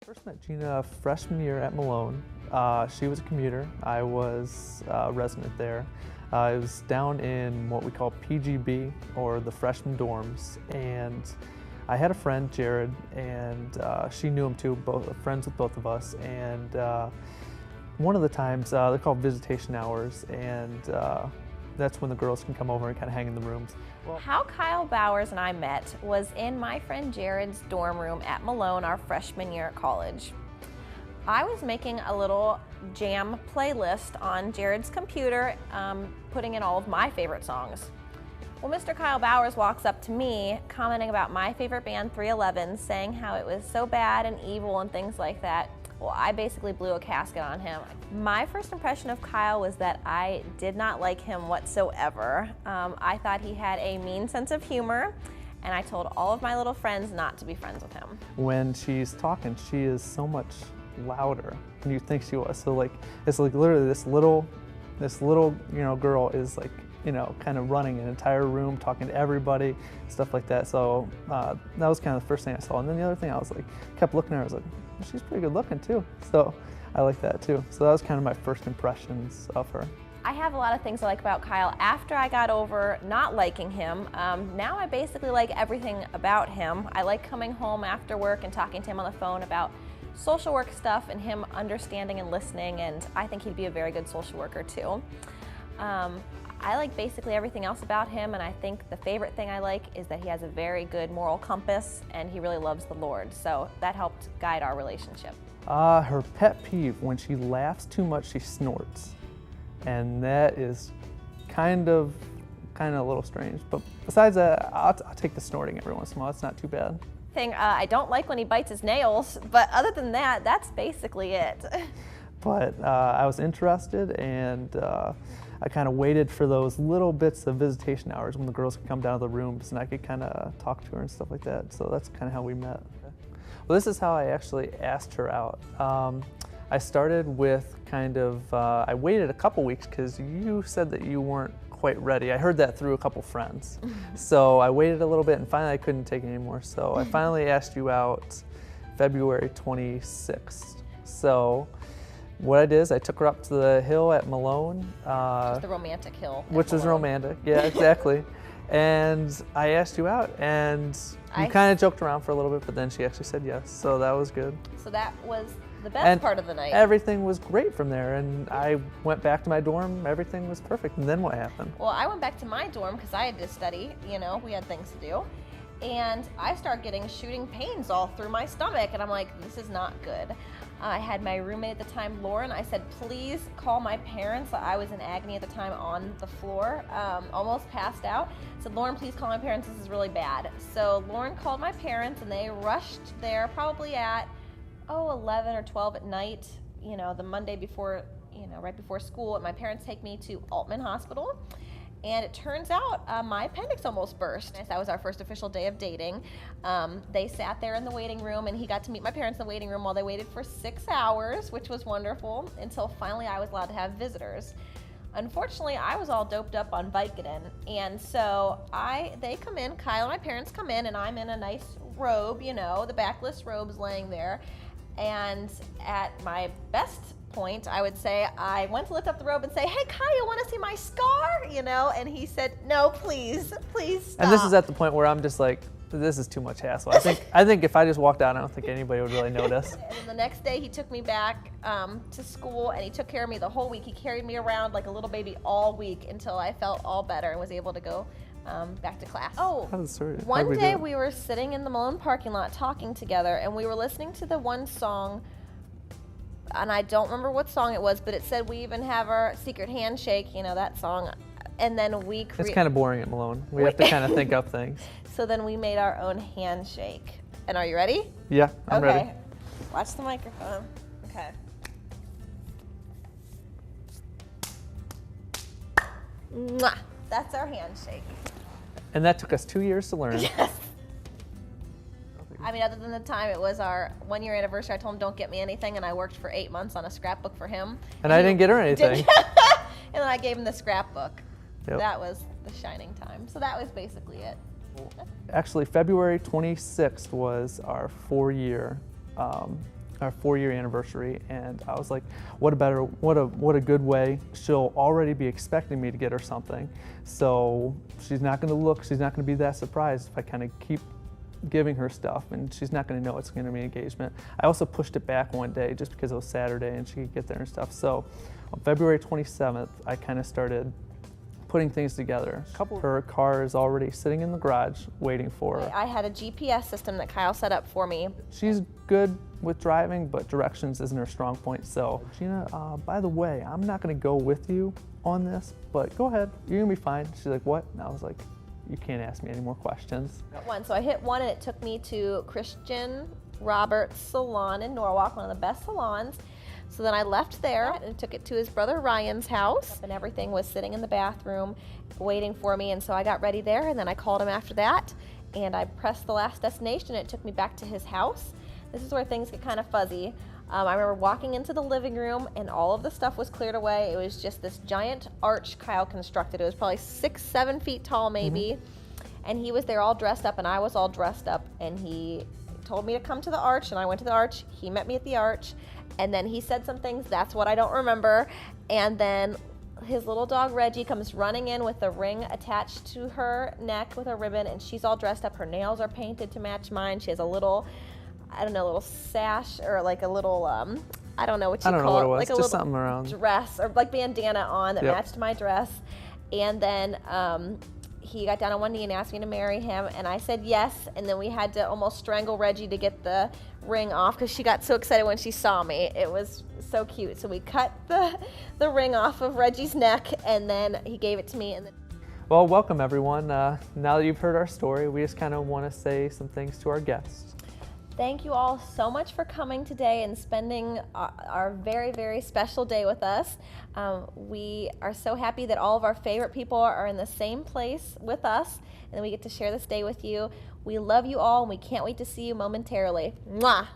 First met Gina freshman year at Malone. She was a commuter. I was a resident there. It was down in what we call PGB, or the freshman dorms, and I had a friend, Jared, and she knew him too, both friends with both of us. And one of the times, they're called visitation hours, and that's when the girls can come over and kind of hang in the rooms. Well, how Kyle Bowers and I met was in my friend Jared's dorm room at Malone our freshman year at college. I was making a little jam playlist on Jared's computer, putting in all of my favorite songs. Well, Mr. Kyle Bowers walks up to me, commenting about my favorite band, 311, saying how it was so bad and evil and things like that. Well, I basically blew a casket on him. My first impression of Kyle was that I did not like him whatsoever. I thought he had a mean sense of humor, and I told all of my little friends not to be friends with him. When she's talking, she is so much louder than you think she was. So it's like literally this little girl is kind of running an entire room, talking to everybody, stuff like that. So that was kind of the first thing I saw. And then the other thing, I was kept looking at her. I was like, she's pretty good looking too. So I like that too. So that was kind of my first impressions of her. I have a lot of things I like about Kyle. After I got over not liking him, now I basically like everything about him. I like coming home after work and talking to him on the phone about social work stuff and him understanding and listening, and I think he'd be a very good social worker too. I like basically everything else about him, and I think the favorite thing I like is that he has a very good moral compass and he really loves the Lord, so that helped guide our relationship. Her pet peeve, when she laughs too much, she snorts. And that is kind of a little strange. But besides that, I'll take the snorting every once in a while. It's not too bad. I don't like when he bites his nails, but other than that, that's basically it. But I was interested, and I kind of waited for those little bits of visitation hours when the girls could come down to the rooms and I could kind of talk to her and stuff like that. So that's kind of how we met. Well, this is how I actually asked her out. I started with I waited a couple weeks because you said that you weren't quite ready. I heard that through a couple friends. So I waited a little bit, and finally I couldn't take it anymore. So I finally asked you out February 26th. So what I did is I took her up to the hill at Malone. Just the romantic hill. Which is romantic, yeah, exactly. And I asked you out, and you kind of joked around for a little bit, but then she actually said yes, so that was good. So that was the best part of the night. Everything was great from there, and I went back to my dorm, everything was perfect, and then what happened? Well, I went back to my dorm because I had to study, we had things to do, and I started getting shooting pains all through my stomach, and I'm like, this is not good. I had my roommate at the time, Lauren. I said, please call my parents. I was in agony at the time on the floor, almost passed out. I said, Lauren, please call my parents. This is really bad. So Lauren called my parents, and they rushed there probably at 11 or 12 at night, the Monday before, right before school. And my parents take me to Altman Hospital. And it turns out my appendix almost burst. That was our first official day of dating. They sat there in the waiting room, and he got to meet my parents in the waiting room while they waited for 6 hours, which was wonderful, until finally I was allowed to have visitors. Unfortunately, I was all doped up on Vicodin, and so they come in, Kyle and my parents come in, and I'm in a nice robe, the backless robe's laying there. And at my best point, I would say, I went to lift up the robe and say, hey, Kyle, you want to see my scar? And he said, no, please stop. And this is at the point where I'm just like, this is too much hassle. I think if I just walked out, I don't think anybody would really notice. And then the next day, he took me back to school, and he took care of me the whole week. He carried me around like a little baby all week until I felt all better and was able to go back to class. One day we were sitting in the Malone parking lot talking together, and we were listening to the one song, and I don't remember what song it was, but it said we even have our secret handshake, that song. And then it's kind of boring at Malone. We have to kind of think up things. So then we made our own handshake. And are you ready? Yeah, I'm ready. Watch the microphone. Okay. Mwah. That's our handshake. And that took us 2 years to learn. Yes. I mean, other than the time it was our 1 year anniversary, I told him don't get me anything, and I worked for 8 months on a scrapbook for him. And I didn't get her anything. And then I gave him the scrapbook. Yep. That was the shining time. So that was basically it. Actually, February 26th was our 4-year our 4-year anniversary, and I was like, what a good way. She'll already be expecting me to get her something, so she's not going to be that surprised if I kind of keep giving her stuff, and she's not going to know it's going to be an engagement. I also pushed it back one day just because it was Saturday and she could get there and stuff. So on February 27th, I kind of started putting things together. Her car is already sitting in the garage waiting for her. I had a GPS system that Kyle set up for me. She's good with driving, but directions isn't her strong point. So, Gina, by the way, I'm not gonna go with you on this, but go ahead, you're gonna be fine. She's like, what? And I was like, you can't ask me any more questions. So I hit 1 and it took me to Christian Roberts Salon in Norwalk, one of the best salons. So then I left there and took it to his brother Ryan's house, and everything was sitting in the bathroom waiting for me. And so I got ready there, and then I called him after that, and I pressed the last destination. It took me back to his house. This is where things get kind of fuzzy. I remember walking into the living room, and all of the stuff was cleared away. It was just this giant arch Kyle constructed. It was probably 6-7 feet tall maybe. And he was there all dressed up, and I was all dressed up, and he told me to come to the arch, and I went to the arch. He met me at the arch, and then he said some things. That's what I don't remember. And then his little dog Reggie comes running in with a ring attached to her neck with a ribbon, and she's all dressed up. Her nails are painted to match mine. She has a little, I don't know, little sash or like a little, I don't know what you call it. I don't know what it was, like a just little something around. Dress or like bandana on that matched my dress. And then he got down on one knee and asked me to marry him, and I said yes, and then we had to almost strangle Reggie to get the ring off because she got so excited when she saw me. It was so cute. So we cut the ring off of Reggie's neck, and then he gave it to me. And then Well, welcome everyone. Now that you've heard our story, we just kind of want to say some things to our guests. Thank you all so much for coming today and spending our very, very special day with us. We are so happy that all of our favorite people are in the same place with us, and we get to share this day with you. We love you all, and we can't wait to see you momentarily. Mwah!